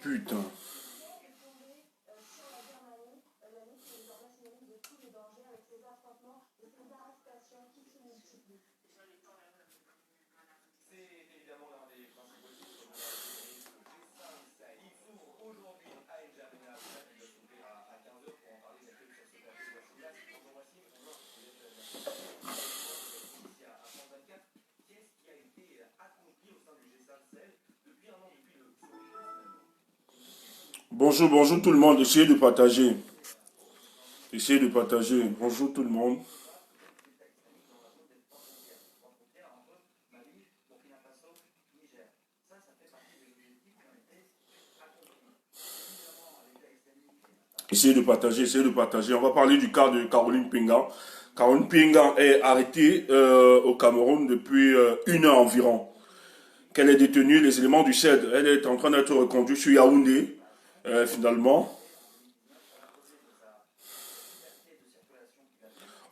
Putain. Bonjour, bonjour tout le monde. Essayez de partager. Essayez de partager. Bonjour tout le monde. Essayez de partager, essayez de partager. On va parler du cas de Caroline Pingan. Caroline Pingan est arrêtée au Cameroun depuis 1 heure environ. Qu'elle est détenue, les éléments du CED. Elle est en train d'être reconduite sur Yaoundé, finalement.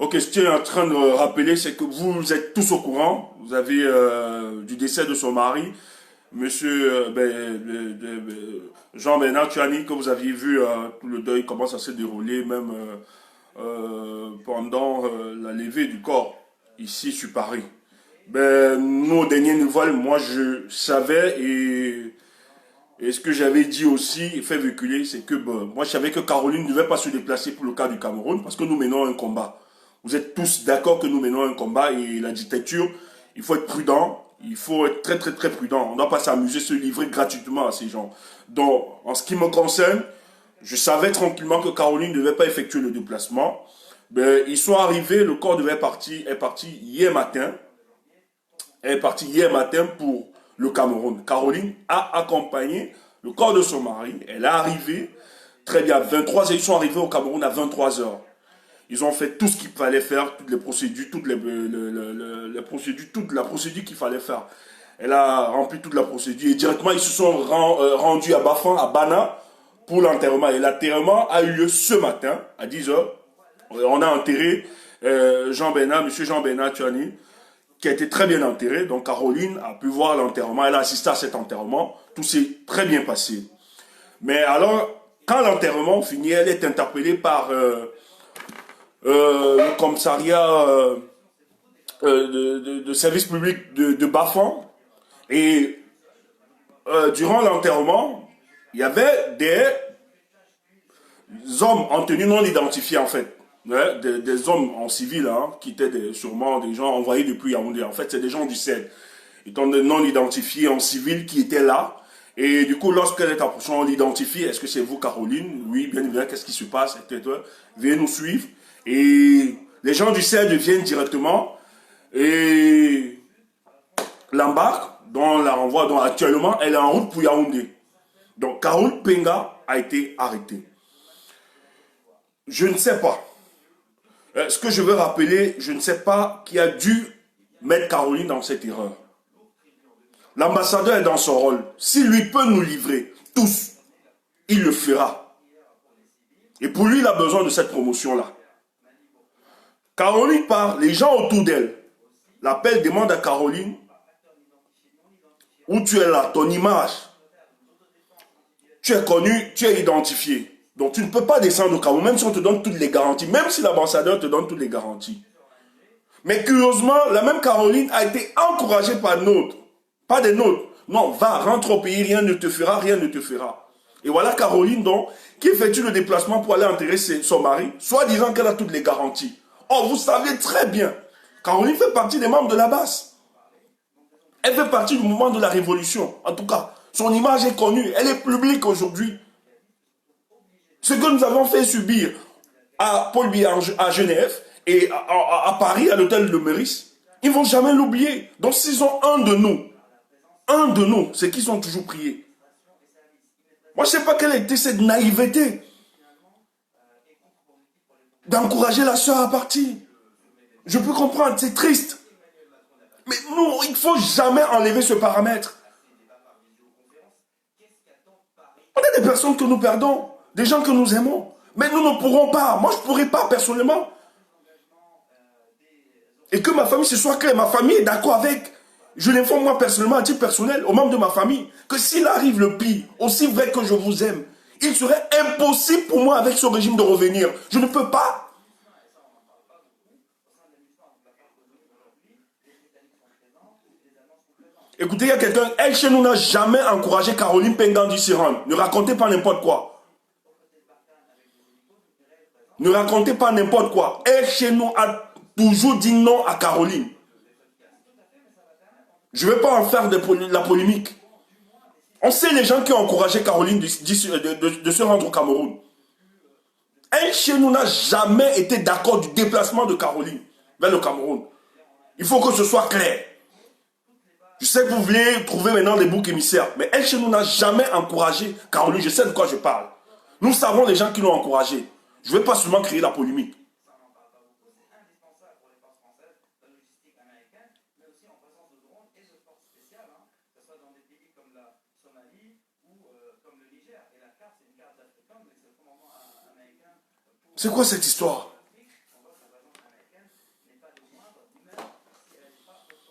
Ok, ce que je suis en train de rappeler, c'est que vous êtes tous au courant. Vous avez du décès de son mari, monsieur Jean-Bernard Tchiani, que vous aviez vu, tout le deuil commence à se dérouler, même pendant la levée du corps, ici sur Paris. Ben, nous, aux dernières nouvelles, moi je savais et ce que j'avais dit aussi, fait véhiculer, c'est que moi je savais que Caroline ne devait pas se déplacer pour le cas du Cameroun parce que nous menons un combat. Vous êtes tous d'accord que nous menons un combat et la dictature, il faut être prudent, il faut être très très très prudent. On ne doit pas s'amuser, se livrer gratuitement à ces gens. Donc, en ce qui me concerne, je savais tranquillement que Caroline ne devait pas effectuer le déplacement. Ben, ils sont arrivés, le corps est parti hier matin. Elle est partie hier matin pour le Cameroun. Caroline a accompagné le corps de son mari. Elle est arrivée, très bien, 23 heures. Ils sont arrivés au Cameroun à 23 heures. Ils ont fait tout ce qu'il fallait faire, toutes les procédures, toute la procédure qu'il fallait faire. Elle a rempli toute la procédure et directement ils se sont rendus à Bafan, à Bana, pour l'enterrement. Et l'enterrement a eu lieu ce matin, à 10 heures. On a enterré monsieur Jean-Bernard Tchiani, qui a été très bien enterré. Donc Caroline a pu voir l'enterrement, elle a assisté à cet enterrement. Tout s'est très bien passé. Mais alors, quand l'enterrement finit, elle est interpellée par le commissariat de service public de Bafan. Et durant l'enterrement, il y avait des hommes en tenue non identifiée en fait. Ouais, des hommes en civil, hein, qui étaient sûrement des gens envoyés depuis Yaoundé. En fait, c'est des gens du CED. Ils sont non identifiés en civil qui étaient là. Et du coup, lorsqu'elle est approchée, on l'identifie. Est-ce que c'est vous, Caroline? Oui, bien évidemment, qu'est-ce qui se passe? Veuillez nous suivre. Et les gens du CED viennent directement et l'embarquent, dont la renvoie, dont actuellement, elle est en route pour Yaoundé. Donc, Caroline Penga a été arrêtée. Je ne sais pas. Ce que je veux rappeler, je ne sais pas qui a dû mettre Caroline dans cette erreur. L'ambassadeur est dans son rôle. S'il lui peut nous livrer, tous, il le fera. Et pour lui, il a besoin de cette promotion-là. Caroline part, les gens autour d'elle l'appellent, demandent à Caroline, où tu es là, ton image. Tu es connu, tu es identifié. Donc tu ne peux pas descendre au Cameroun, même si on te donne toutes les garanties, même si l'ambassadeur te donne toutes les garanties. Mais curieusement, la même Caroline a été encouragée par d'autres, pas des nôtres. Non, va, rentre au pays, rien ne te fera, rien ne te fera. Et voilà Caroline donc, qui effectue le déplacement pour aller enterrer son mari, soit disant qu'elle a toutes les garanties. Oh, vous savez très bien, Caroline fait partie des membres de la base. Elle fait partie du mouvement de la révolution. En tout cas, son image est connue, elle est publique aujourd'hui. Ce que nous avons fait subir à Paul Biya à Genève et à Paris, à l'hôtel de Meurice, ils ne vont jamais l'oublier. Donc s'ils ont un de nous, c'est qu'ils ont toujours prié. Moi, je ne sais pas quelle a été cette naïveté d'encourager la sœur à partir. Je peux comprendre, c'est triste. Mais nous, il ne faut jamais enlever ce paramètre. On a des personnes que nous perdons. Des gens que nous aimons. Mais nous ne pourrons pas. Moi, je ne pourrai pas personnellement. Et que ma famille, ce soit clair. Ma famille est d'accord avec. Je l'informe moi personnellement, à titre personnel, aux membres de ma famille, que s'il arrive le pire, aussi vrai que je vous aime, il serait impossible pour moi avec ce régime de revenir. Je ne peux pas. Écoutez, il y a quelqu'un, elle chez nous n'a jamais encouragé Caroline Pengandi s'y rendre. Ne racontez pas n'importe quoi. Ne racontez pas n'importe quoi. Elle chez nous a toujours dit non à Caroline. Je ne vais pas en faire de la polémique. On sait les gens qui ont encouragé Caroline de se rendre au Cameroun. Elle chez nous n'a jamais été d'accord du déplacement de Caroline vers le Cameroun. Il faut que ce soit clair. Je sais que vous voulez trouver maintenant des boucs émissaires, mais elle chez nous n'a jamais encouragé Caroline. Je sais de quoi je parle. Nous savons les gens qui l'ont encouragé. Je ne vais pas seulement créer la polémique. C'est quoi cette histoire?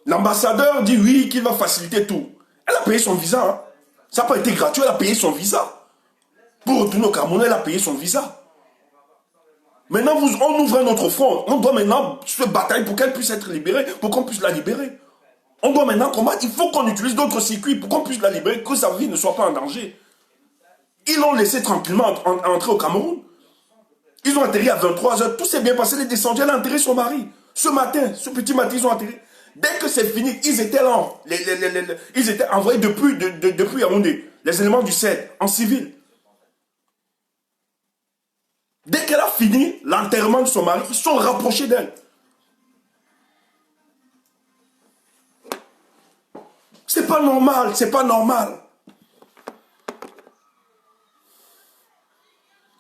L'ambassadeur dit oui, qu'il va faciliter tout. Elle a payé son visa. Hein. Ça n'a pas été gratuit, elle a payé son visa. Pour retourner au Cameroun, elle a payé son visa. Maintenant, on ouvre un autre front. On doit maintenant se batailler pour qu'elle puisse être libérée, pour qu'on puisse la libérer. On doit maintenant combattre. Il faut qu'on utilise d'autres circuits pour qu'on puisse la libérer, que sa vie ne soit pas en danger. Ils l'ont laissé tranquillement entrer au Cameroun. Ils ont atterri à 23h. Tout s'est bien passé. Elle est descendue, elle a enterré son mari. Ce matin, ce petit matin, ils ont atterri. Dès que c'est fini, ils étaient là. Ils étaient envoyés depuis Yaoundé. Les éléments du CED, en civil. Dès qu'elle a fini l'enterrement de son mari, ils sont rapprochés d'elle. C'est pas normal, c'est pas normal.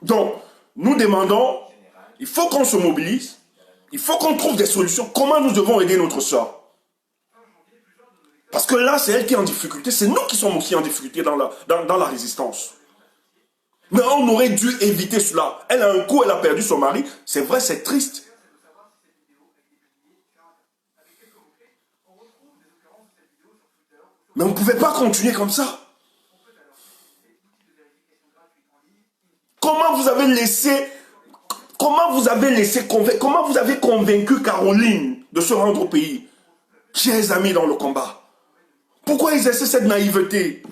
Donc, nous demandons, il faut qu'on se mobilise, il faut qu'on trouve des solutions. Comment nous devons aider notre soeur? Parce que là, c'est elle qui est en difficulté. C'est nous qui sommes aussi en difficulté dans la résistance. Mais on aurait dû éviter cela. Elle a un coup, elle a perdu son mari. C'est vrai, c'est triste. Mais on ne pouvait pas continuer comme ça. Comment vous avez convaincu Caroline de se rendre au pays? Chers amis dans le combat. Pourquoi ils essaient cette naïveté?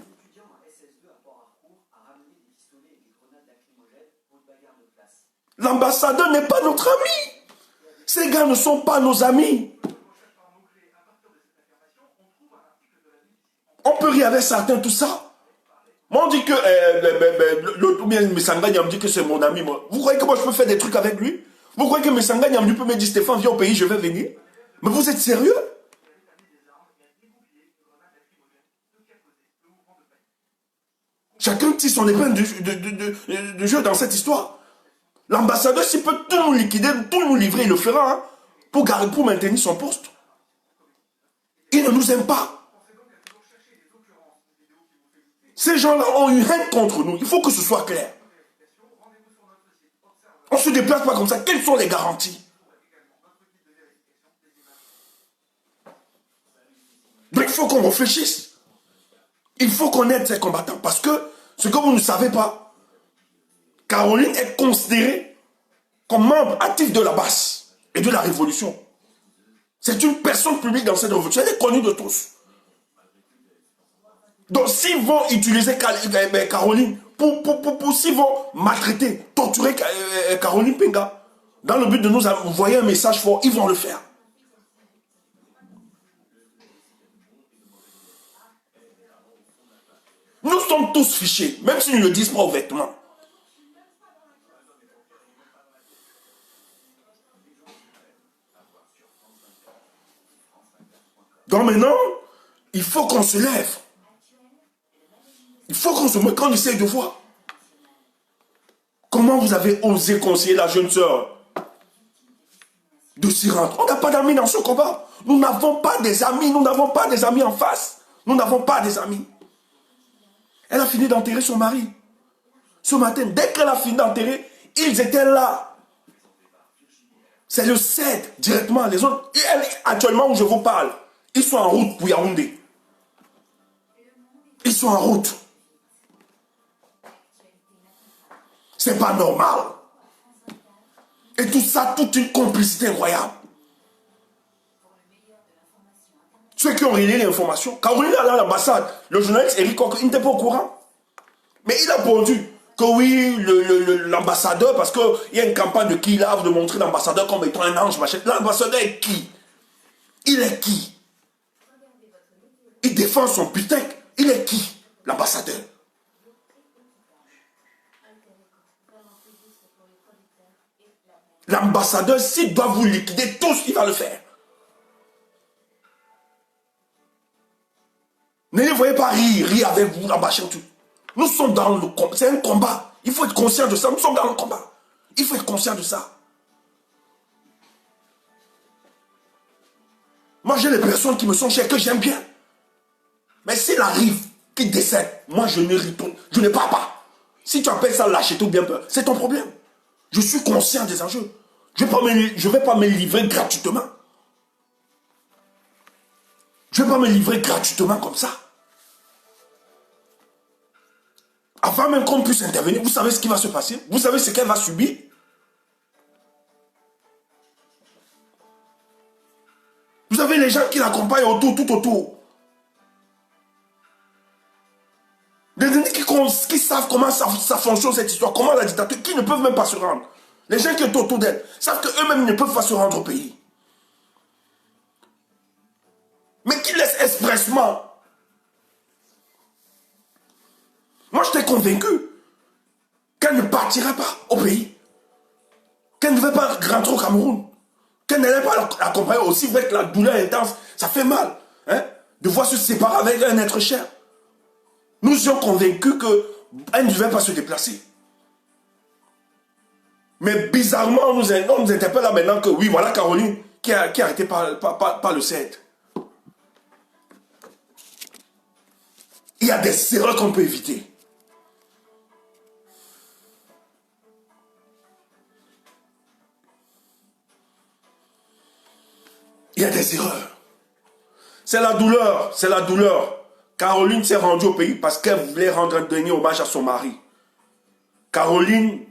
L'ambassadeur n'est pas notre ami. Ces gars ne sont pas nos amis. On peut rire avec certains, tout ça. Moi, on dit que l'autre bien Messanga me dit que c'est mon ami. Moi. Vous croyez que moi je peux faire des trucs avec lui? Vous croyez que Messanga peut me dire Stéphane, viens au pays, je vais venir? Mais vous êtes sérieux? Chacun tire son épingle de jeu dans cette histoire. L'ambassadeur, s'il peut tout nous liquider, tout nous livrer, il le fera hein, pour maintenir son poste. Il ne nous aime pas. Ces gens-là ont eu haine contre nous. Il faut que ce soit clair. On ne se déplace pas comme ça. Quelles sont les garanties? Donc il faut qu'on réfléchisse. Il faut qu'on aide ces combattants. Parce que, ce que vous ne savez pas, Caroline est considérée comme membre actif de la base et de la révolution. C'est une personne publique dans cette révolution. Elle est connue de tous. Donc s'ils vont utiliser Caroline, s'ils vont maltraiter, torturer Caroline Penga, dans le but de nous envoyer un message fort, ils vont le faire. Nous sommes tous fichés, même s'ils ne le disent pas ouvertement. Donc maintenant, il faut qu'on se lève. Il faut qu'on essaye de voir. Comment vous avez osé conseiller la jeune sœur de s'y rendre? On n'a pas d'amis dans ce combat. Nous n'avons pas des amis. Nous n'avons pas des amis en face. Nous n'avons pas des amis. Elle a fini d'enterrer son mari. Ce matin, dès qu'elle a fini d'enterrer, ils étaient là. C'est le CED directement. Les autres, actuellement où je vous parle, Ils sont en route pour Yaoundé. Ils sont en route. C'est pas normal. Et tout ça, toute une complicité incroyable. Ceux qui ont relayé l'information, Caroline est allée à l'ambassade, le journaliste Eric Coq, il n'était pas au courant. Mais il a répondu que oui, l'ambassadeur, parce qu'il y a une campagne de qui lave, de montrer l'ambassadeur comme étant un ange, machin. L'ambassadeur est qui? Il est qui? Il défend son putain. Il est qui? L'ambassadeur. L'ambassadeur, s'il doit vous liquider tous, il va le faire. Ne les voyez pas rire avec vous, l'ambassadeur. Nous sommes dans le combat. C'est un combat. Il faut être conscient de ça. Nous sommes dans le combat. Il faut être conscient de ça. Moi, j'ai des personnes qui me sont chères, que j'aime bien. Mais s'il arrive qu'il décède, moi, je ne retourne. Je ne pars pas. Si tu appelles ça lâcheté ou bien peur, c'est ton problème. Je suis conscient des enjeux. Je ne vais pas me livrer gratuitement. Je ne vais pas me livrer gratuitement comme ça. Avant même qu'on puisse intervenir, vous savez ce qui va se passer? Vous savez ce qu'elle va subir? Vous avez les gens qui l'accompagnent autour, tout autour. Des individus qui savent comment ça fonctionne cette histoire, comment la dictature, qui ne peuvent même pas se rendre. Les gens qui sont autour d'elle savent qu'eux-mêmes ne peuvent pas se rendre au pays. Mais qui laissent expressement. Moi, j'étais convaincu qu'elle ne partirait pas au pays. Qu'elle ne devait pas rentrer au Cameroun. Qu'elle n'allait pas l'accompagner aussi avec la douleur intense. Ça fait mal, hein, de voir se séparer avec un être cher. Nous étions convaincus qu'elle ne devait pas se déplacer. Mais bizarrement, on nous interpelle là maintenant que oui, voilà Caroline qui a arrêté par le 7. Il y a des erreurs qu'on peut éviter. Il y a des erreurs. C'est la douleur, c'est la douleur. Caroline s'est rendue au pays parce qu'elle voulait rendre un dernier hommage à son mari. Caroline,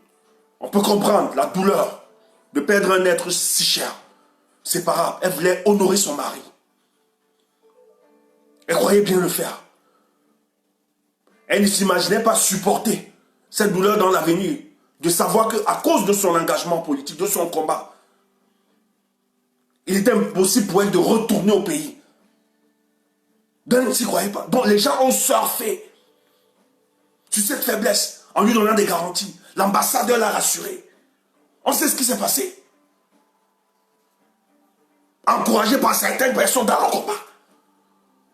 on peut comprendre la douleur de perdre un être si cher. C'est pas grave, elle voulait honorer son mari. Elle croyait bien le faire. Elle ne s'imaginait pas supporter cette douleur dans l'avenir, de savoir qu'à cause de son engagement politique, de son combat, il était impossible pour elle de retourner au pays. Donc, elle ne s'y croyait pas. Donc, les gens ont surfé sur cette faiblesse en lui donnant des garanties. L'ambassadeur l'a rassuré. On sait ce qui s'est passé. Encouragé par certaines personnes dans le combat.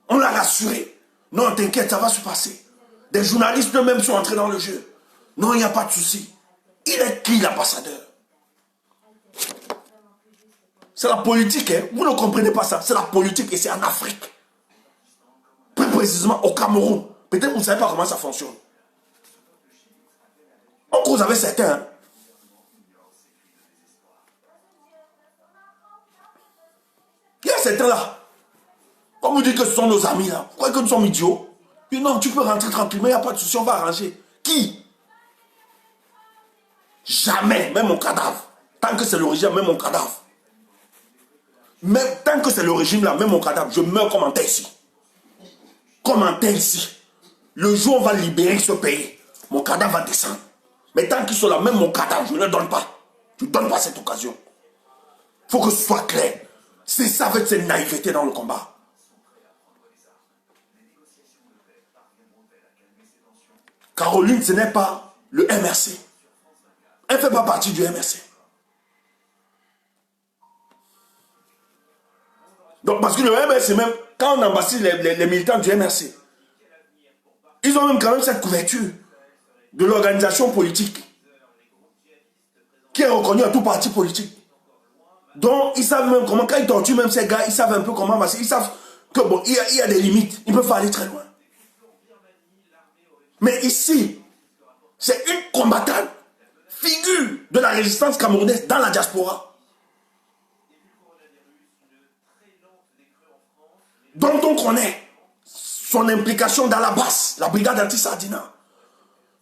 On l'a rassuré. Non, t'inquiète, ça va se passer. Des journalistes eux-mêmes sont entrés dans le jeu. Non, il n'y a pas de souci. Il est qui l'ambassadeur? C'est la politique, hein? Vous ne comprenez pas ça. C'est la politique et c'est en Afrique. Plus précisément au Cameroun. Peut-être que vous ne savez pas comment ça fonctionne. On cause avec certains. Hein? Il y a certains là. On vous dit que ce sont nos amis là. Vous croyez que nous sommes idiots? Puis non, tu peux rentrer tranquillement, il n'y a pas de souci, on va arranger. Qui? Jamais, même mon cadavre. Tant que c'est le régime, même mon cadavre. Même, tant que c'est le régime là, même mon cadavre, je meurs comme en terre ici. Comme en terre ici. Le jour où on va libérer ce pays, mon cadavre va descendre. Mais tant qu'ils sont là, même mon cadavre, je ne le donne pas. Je ne donne pas cette occasion. Il faut que ce soit clair. C'est ça avec cette naïveté dans le combat. Caroline, ce n'est pas le MRC. Elle ne fait pas partie du MRC. Donc, parce que le MRC, même, quand on embastit les militants du MRC, ils ont même quand même cette couverture de l'organisation politique qui est reconnue à tout parti politique. Donc, ils savent même comment, quand ils torturent même ces gars, ils savent un peu comment passer. Ils savent que bon, il y a des limites. Ils ne peuvent pas aller très loin. Mais ici, c'est une combattante, figure de la résistance camerounaise dans la diaspora. dont on connaît son implication dans la base, la brigade anti-Sardina,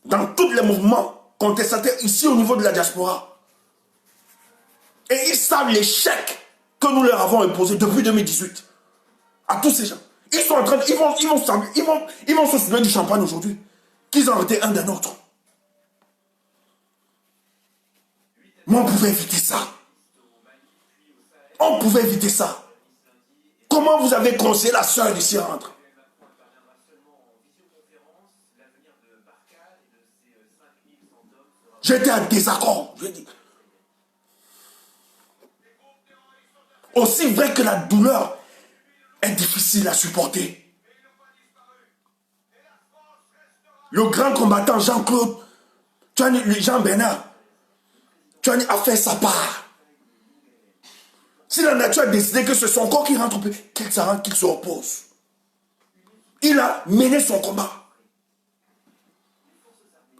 dans tous les mouvements contestataires ici au niveau de la diaspora. Et ils savent l'échec que nous leur avons imposé depuis 2018 à tous ces gens. Ils sont en train de, ils vont se souvenir du champagne aujourd'hui, qu'ils ont été un d'un autre. Mais on pouvait éviter ça. On pouvait éviter ça. Comment vous avez conseillé la sœur de s'y rendre? J'étais en désaccord. Je dis. Aussi vrai que la douleur est difficile à supporter. Le grand combattant Jean-Claude, Jean-Bernard, a fait sa part. Si la nature a décidé que c'est son corps qui rentre, qu'il s'arrête, qu'il se repose. Il a mené son combat.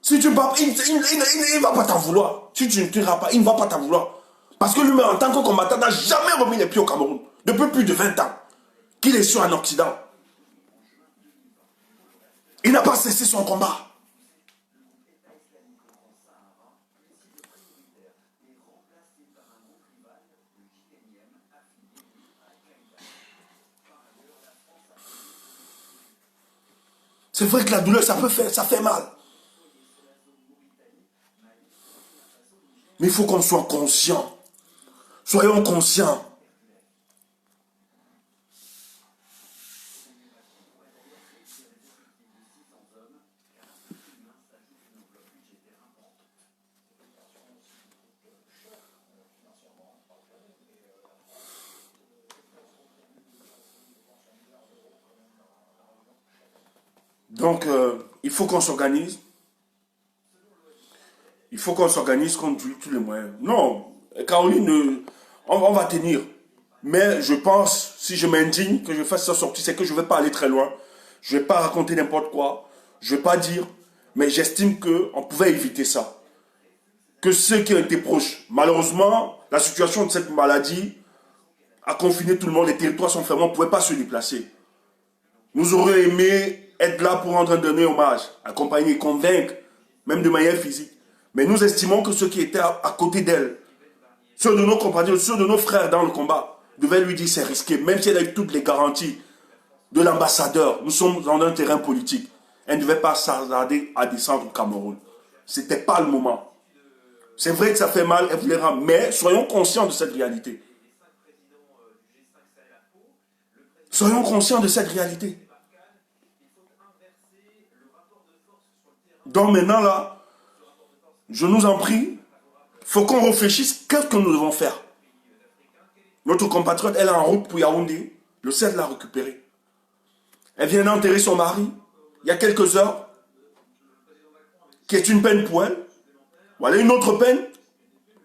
Si tu bats, il ne va pas t'en vouloir. Si tu ne tireras pas, il ne va pas t'en vouloir. Parce que lui-même, en tant que combattant, n'a jamais remis les pieds au Cameroun. Depuis plus de 20 ans qu'il est sur un Occident. Il n'a pas cessé son combat. C'est vrai que la douleur, ça fait mal. Mais il faut qu'on soit conscient. Soyons conscients. Donc, il faut qu'on s'organise. Il faut qu'on s'organise, qu'on utilise tous les moyens. Non, Caroline, on va tenir. Mais je pense, si je m'indigne que je fasse sa sortie, c'est que je ne vais pas aller très loin. Je ne vais pas raconter n'importe quoi. Je ne vais pas dire. Mais j'estime qu'on pouvait éviter ça. Que ceux qui ont été proches, malheureusement, la situation de cette maladie a confiné tout le monde. Les territoires sont fermés, on ne pouvait pas se déplacer. Nous aurions aimé être là pour rendre un dernier hommage, accompagner, convaincre, même de manière physique. Mais nous estimons que ceux qui étaient à côté d'elle, ceux de nos compatriotes, ceux de nos frères dans le combat, devaient lui dire c'est risqué, même si elle a eu toutes les garanties de l'ambassadeur. Nous sommes dans un terrain politique. Elle ne devait pas s'attarder à descendre au Cameroun. Ce n'était pas le moment. C'est vrai que ça fait mal, elle voulait rendre, mais soyons conscients de cette réalité. Soyons conscients de cette réalité. Donc maintenant là, je nous en prie, il faut qu'on réfléchisse qu'est-ce que nous devons faire. Notre compatriote, elle est en route pour Yaoundé, le 7 l'a récupérée. Elle vient d'enterrer son mari, il y a quelques heures, qui est une peine pour elle. Voilà une autre peine,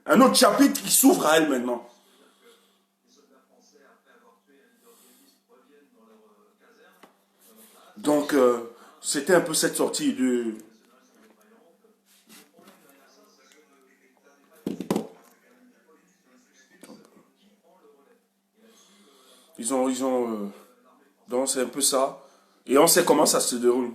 un autre chapitre qui s'ouvre à elle maintenant. Donc, c'était un peu cette sortie de... Donc c'est un peu ça. Et on sait comment ça se déroule.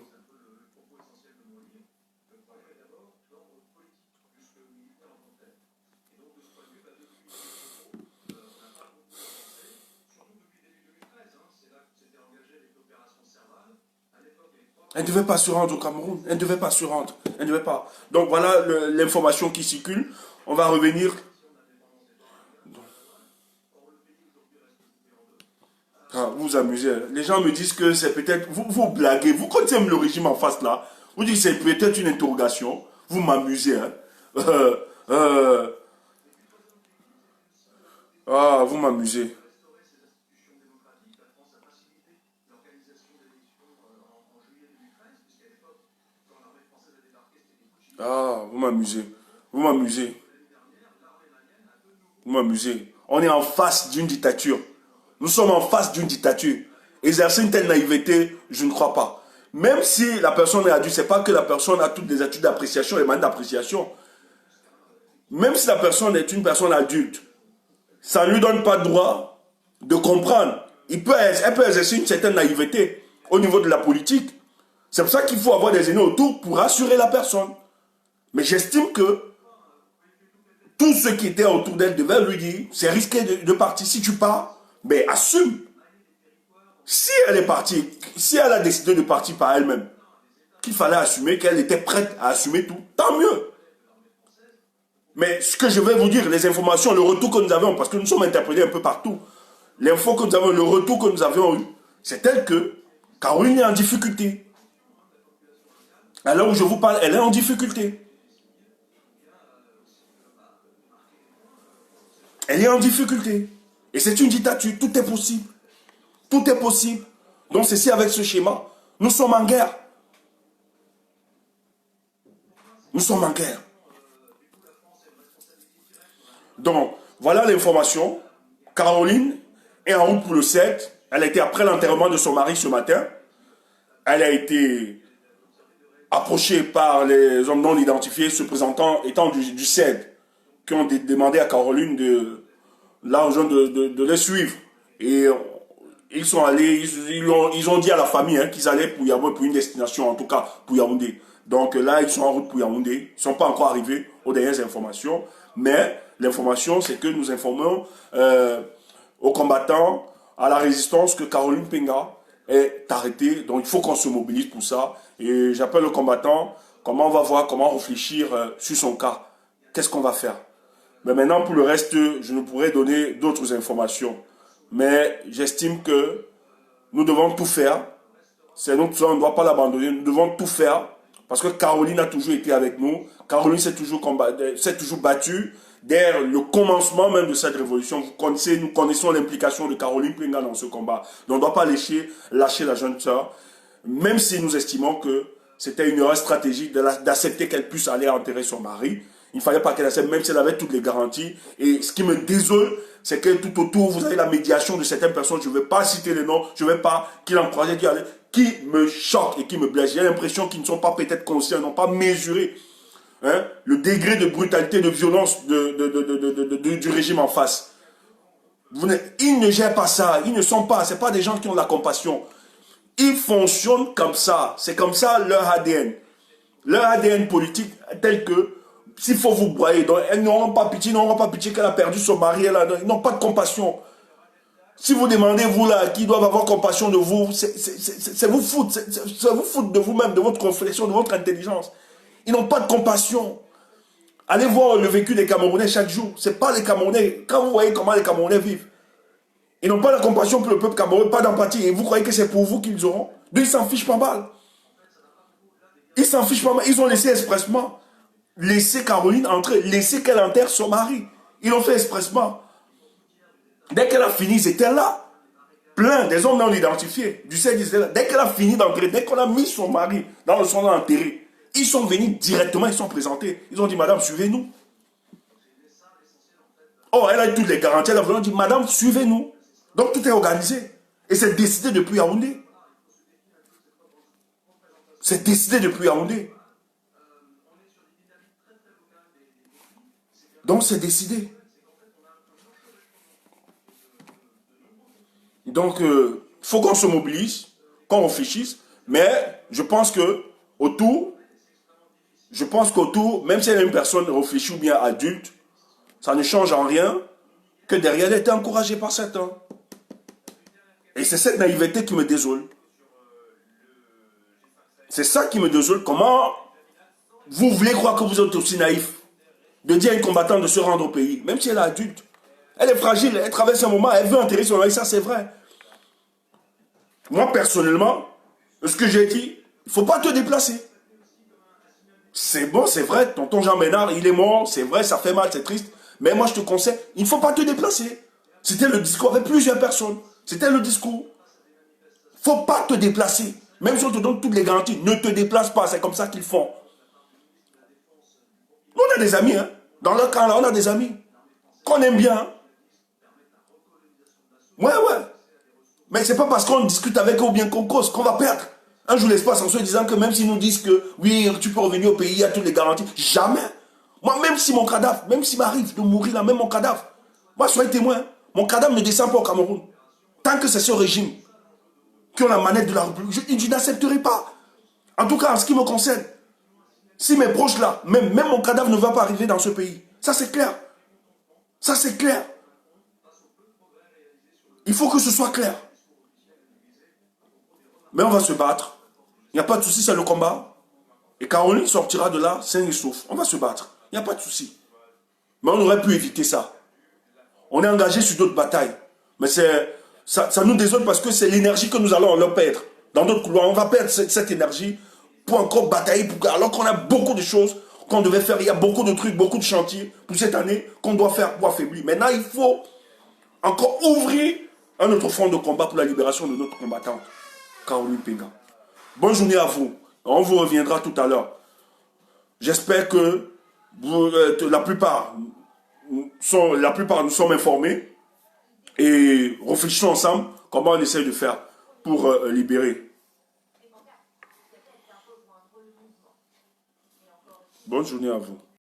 Elle ne devait pas se rendre au Cameroun. Elle ne devait pas se rendre. Elle ne devait pas. Donc voilà l'information qui circule. On va revenir. Ah, vous vous amusez. Les gens me disent que c'est peut-être... Vous blaguez. Vous connaissez le régime en face là. Vous dites que c'est peut-être une interrogation. Vous m'amusez. Hein. Vous m'amusez. Vous m'amusez. Vous m'amusez. Vous m'amusez. On est en face d'une dictature. Nous sommes en face d'une dictature. Exercer une telle naïveté, je ne crois pas. Même si la personne est adulte, ce n'est pas que la personne a toutes les attitudes d'appréciation, les manières d'appréciation. Même si la personne est une personne adulte, ça ne lui donne pas le droit de comprendre Elle peut exercer une certaine naïveté au niveau de la politique. C'est pour ça qu'il faut avoir des aînés autour pour rassurer la personne. Mais j'estime que tous ceux qui étaient autour d'elle devaient lui dire, c'est risqué de partir. Si tu pars, ben assume. Si elle est partie, si elle a décidé de partir par elle-même, qu'il fallait assumer, qu'elle était prête à assumer tout, tant mieux. Mais ce que je vais vous dire, les informations, le retour que nous avons, parce que nous sommes interpellés un peu partout, l'info que nous avons, le retour que nous avions eu, c'est tel que Caroline est en difficulté. À l'heure où je vous parle, elle est en difficulté. Elle est en difficulté. Et c'est une dictature, tout est possible. Tout est possible. Donc c'est avec ce schéma, nous sommes en guerre. Nous sommes en guerre. Donc, voilà l'information. Caroline est en route pour le 7. Elle a été après l'enterrement de son mari ce matin. Elle a été approchée par les hommes non identifiés se présentant, étant du 7, qui ont demandé à Caroline de l'argent de les suivre. Et ils sont allés, ils ont dit à la famille qu'ils allaient pour Yaoundé, pour une destination, en tout cas pour Yaoundé. Donc là, ils sont en route pour Yaoundé. Ils ne sont pas encore arrivés aux dernières informations. Mais l'information, c'est que nous informons aux combattants, à la résistance, que Caroline Penga est arrêtée. Donc il faut qu'on se mobilise pour ça. Et j'appelle le combattant, comment on va voir, comment réfléchir sur son cas. Qu'est-ce qu'on va faire? Mais maintenant, pour le reste, je ne pourrais donner d'autres informations. Mais j'estime que nous devons tout faire. C'est nous, on ne doit pas l'abandonner. Nous devons tout faire. Parce que Caroline a toujours été avec nous. Caroline s'est toujours battue. Dès le commencement même de cette révolution, nous connaissons l'implication de Caroline Penga dans ce combat. Donc on ne doit pas lâcher la jeune sœur. Même si nous estimons que c'était une erreur stratégique d'accepter qu'elle puisse aller enterrer son mari. Il ne fallait pas qu'elle accepte, même si elle avait toutes les garanties. Et ce qui me désole, c'est que tout autour, vous avez la médiation de certaines personnes. Je ne vais pas citer les noms, je ne vais pas qu'il encourageait d'y aller, qui me choque et qui me blesse. J'ai l'impression qu'ils ne sont pas peut-être conscients, n'ont pas mesuré le degré de brutalité, de violence du régime en face. Ils ne gèrent pas ça, ils ne sont pas, ce pas des gens qui ont de la compassion. Ils fonctionnent comme ça, c'est comme ça leur ADN. Leur ADN politique tel que s'il faut vous broyer, donc elles n'auront pas pitié qu'elle a perdu son mari, ils n'ont pas de compassion. Si vous demandez, vous là, qui doivent avoir compassion de vous, c'est vous foutre, c'est vous foutre de vous-même, de votre réflexion, de votre intelligence. Ils n'ont pas de compassion. Allez voir le vécu des Camerounais chaque jour. C'est pas les Camerounais, quand vous voyez comment les Camerounais vivent, ils n'ont pas de compassion pour le peuple camerounais, pas d'empathie. Et vous croyez que c'est pour vous qu'ils auront? Donc ils s'en fichent pas mal. Ils s'en fichent pas mal. Ils ont laissé expressement. Laisser Caroline entrer, laisser qu'elle enterre son mari. Ils l'ont fait expressement. Dès qu'elle a fini, ils étaient là. Plein, des hommes non identifiés. Du 7, ils étaient là. Dès qu'elle a fini d'entrer, dès qu'on a mis son mari dans le son enterré, ils sont venus directement, ils sont présentés. Ils ont dit, madame, suivez-nous. Oh, elle a eu toutes les garanties. Elle a vraiment dit, madame, suivez-nous. Donc tout est organisé. Et c'est décidé depuis Yaoundé. C'est décidé depuis Yaoundé. Donc c'est décidé. Donc il faut qu'on se mobilise, qu'on réfléchisse, mais je pense que autour, même si elle est une personne réfléchie ou bien adulte, ça ne change en rien que derrière elle était encouragée par certains. Et c'est cette naïveté qui me désole. C'est ça qui me désole. Comment vous voulez croire que vous êtes aussi naïf de dire à une combattante de se rendre au pays, même si elle est adulte. Elle est fragile, elle traverse un moment, elle veut enterrer son mari, ça c'est vrai. Moi personnellement, ce que j'ai dit, il ne faut pas te déplacer. C'est bon, c'est vrai, tonton Jean Ménard, il est mort, c'est vrai, ça fait mal, c'est triste. Mais moi je te conseille, il ne faut pas te déplacer. C'était le discours avec plusieurs personnes. C'était le discours. Il ne faut pas te déplacer. Même si on te donne toutes les garanties, ne te déplace pas, c'est comme ça qu'ils font. On a des amis, hein. Dans leur cas, là, on a des amis. Qu'on aime bien. Hein. Ouais. Mais c'est pas parce qu'on discute avec eux ou bien qu'on cause qu'on va perdre. Un jour l'espace en se disant que même s'ils nous disent que oui, tu peux revenir au pays, il y a toutes les garanties. Jamais. Moi, même si mon cadavre, même s'il m'arrive de mourir là, même mon cadavre, moi, soyez témoin, mon cadavre ne descend pas au Cameroun. Tant que c'est ce régime qui ont la manette de la République, je n'accepterai pas. En tout cas, en ce qui me concerne, si mes proches là, même mon cadavre ne va pas arriver dans ce pays. Ça c'est clair. Ça c'est clair. Il faut que ce soit clair. Mais on va se battre. Il n'y a pas de souci, c'est le combat. Et Caroline sortira de là sain et sauf. On va se battre. Il n'y a pas de souci. Mais on aurait pu éviter ça. On est engagé sur d'autres batailles. Mais ça nous désole parce que c'est l'énergie que nous allons leur perdre. Dans d'autres couloirs, on va perdre cette énergie pour encore batailler. Alors qu'on a beaucoup de choses qu'on devait faire. Il y a beaucoup de trucs, beaucoup de chantiers pour cette année qu'on doit faire pour affaiblir. Maintenant, il faut encore ouvrir un autre front de combat pour la libération de notre combattante, Caroline Penga. Bonne journée à vous. On vous reviendra tout à l'heure. J'espère que la plupart nous sommes informés et réfléchissons ensemble comment on essaie de faire pour libérer. Bonne journée à vous.